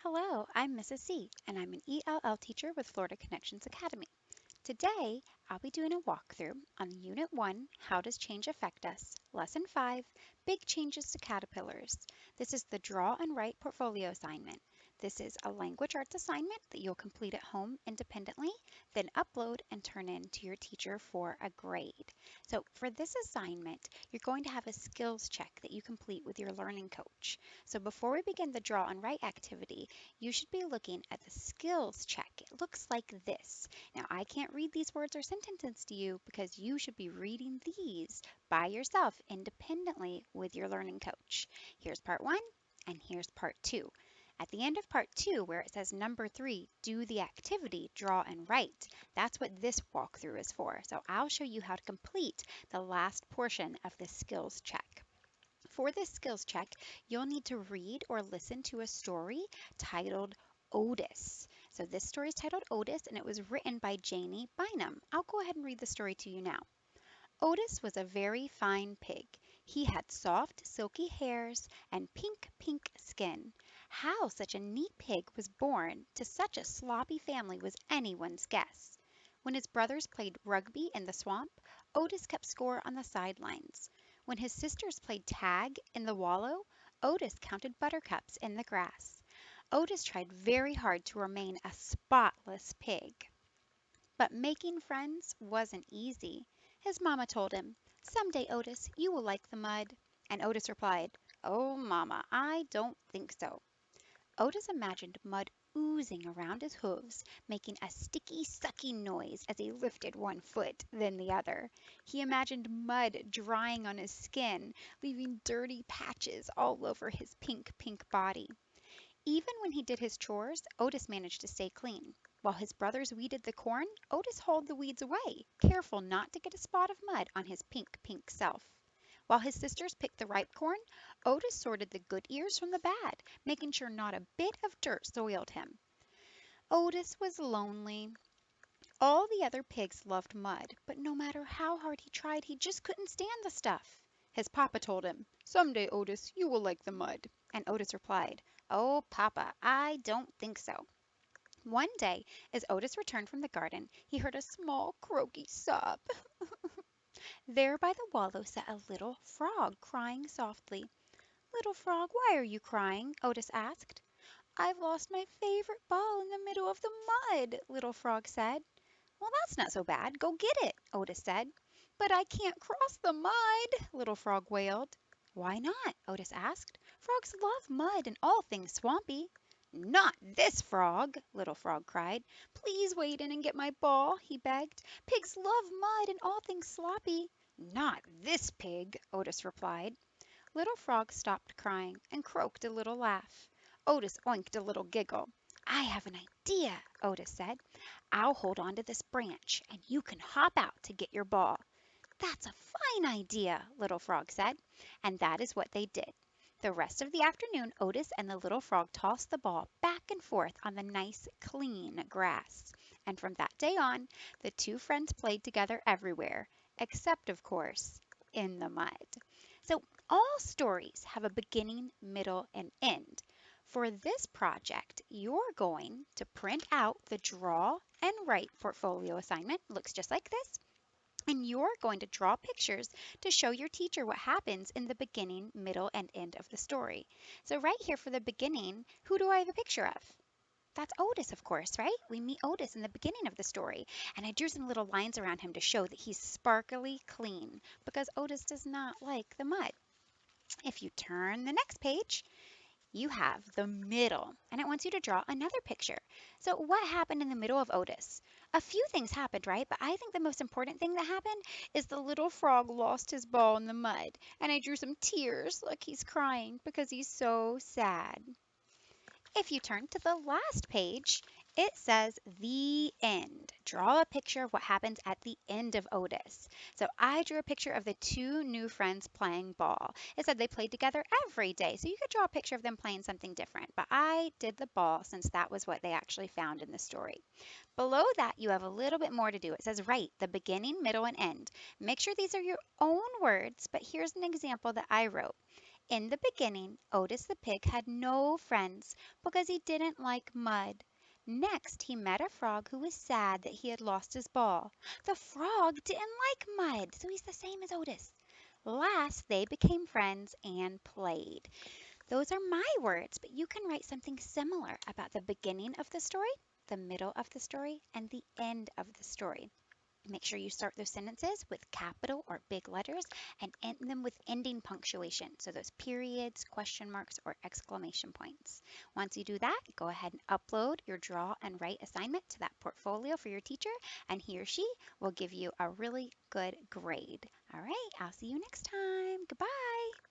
Hello, I'm Mrs. C, and I'm an ELL teacher with Florida Connections Academy. Today, I'll be doing a walkthrough on Unit 1, How Does Change Affect Us? Lesson 5, Big Changes to Caterpillars. This is the Draw and Write portfolio assignment. This is a language arts assignment that you'll complete at home independently, then upload and turn in to your teacher for a grade. So for this assignment, you're going to have a skills check that you complete with your learning coach. So before we begin the draw and write activity, you should be looking at the skills check. It looks like this. Now, I can't read these words or sentences to you because you should be reading these by yourself independently with your learning coach. Here's part 1 and here's part 2. At the end of part 2, where it says number 3, do the activity, draw and write, that's what this walkthrough is for. So I'll show you how to complete the last portion of this skills check. For this skills check, you'll need to read or listen to a story titled Otis. So this story is titled Otis and it was written by Janie Bynum. I'll go ahead and read the story to you now. Otis was a very fine pig. He had soft, silky hairs and pink skin. How such a neat pig was born to such a sloppy family was anyone's guess. When his brothers played rugby in the swamp, Otis kept score on the sidelines. When his sisters played tag in the wallow, Otis counted buttercups in the grass. Otis tried very hard to remain a spotless pig. But making friends wasn't easy. His mamma told him, "Some day, Otis, you will like the mud." And Otis replied, "Oh, mamma, I don't think so." Otis imagined mud oozing around his hooves, making a sticky, sucky noise as he lifted one foot, then the other. He imagined mud drying on his skin, leaving dirty patches all over his pink body. Even when he did his chores, Otis managed to stay clean. While his brothers weeded the corn, Otis hauled the weeds away, careful not to get a spot of mud on his pink self. While his sisters picked the ripe corn, Otis sorted the good ears from the bad, making sure not a bit of dirt soiled him. Otis was lonely. All the other pigs loved mud, but no matter how hard he tried, he just couldn't stand the stuff. His papa told him, "Some day, Otis, you will like the mud." And Otis replied, "Oh, papa, I don't think so." One day, as Otis returned from the garden, he heard a small, croaky sob. There by the wallow sat a little frog crying softly. "Little frog, why are you crying?" Otis asked. "I've lost my favorite ball in the middle of the mud," Little Frog said. "Well, that's not so bad. Go get it," Otis said. "But I can't cross the mud," Little Frog wailed. "Why not?" Otis asked. "Frogs love mud and all things swampy." "Not this frog!" Little Frog cried. "Please wade in and get my ball," he begged. "Pigs love mud and all things sloppy." "Not this pig," Otis replied. Little Frog stopped crying and croaked a little laugh. Otis oinked a little giggle. "I have an idea," Otis said. "I'll hold on to this branch, and you can hop out to get your ball." "That's a fine idea," Little Frog said, and that is what they did. The rest of the afternoon Otis and the little frog tossed the ball back and forth on the nice, clean grass. And from that day on, the two friends played together everywhere, except, of course, in the mud. So all stories have a beginning, middle, and end. For this project, you're going to print out the draw and write portfolio assignment. Looks just like this. And you're going to draw pictures to show your teacher what happens in the beginning, middle, and end of the story. So right here for the beginning, who do I have a picture of? That's Otis, of course, right? We meet Otis in the beginning of the story. And I drew some little lines around him to show that he's sparkly clean because Otis does not like the mud. If you turn the next page, you have the middle, and it wants you to draw another picture. So what happened in the middle of Otis? A few things happened, right? But I think the most important thing that happened is the little frog lost his ball in the mud, and I drew some tears like he's crying because he's so sad. If you turn to the last page, it says the end. Draw a picture of what happens at the end of Otis. So I drew a picture of the two new friends playing ball. It said they played together every day. So you could draw a picture of them playing something different. But I did the ball since that was what they actually found in the story. Below that, you have a little bit more to do. It says write the beginning, middle, and end. Make sure these are your own words, but here's an example that I wrote. In the beginning, Otis the pig had no friends because he didn't like mud. Next, he met a frog who was sad that he had lost his ball. The frog didn't like mud, so he's the same as Otis. Last, they became friends and played. Those are my words, but you can write something similar about the beginning of the story, the middle of the story, and the end of the story. Make sure you start those sentences with capital or big letters and end them with ending punctuation. So those periods, question marks, or exclamation points. Once you do that, go ahead and upload your draw and write assignment to that portfolio for your teacher, and he or she will give you a really good grade. All right, I'll see you next time. Goodbye.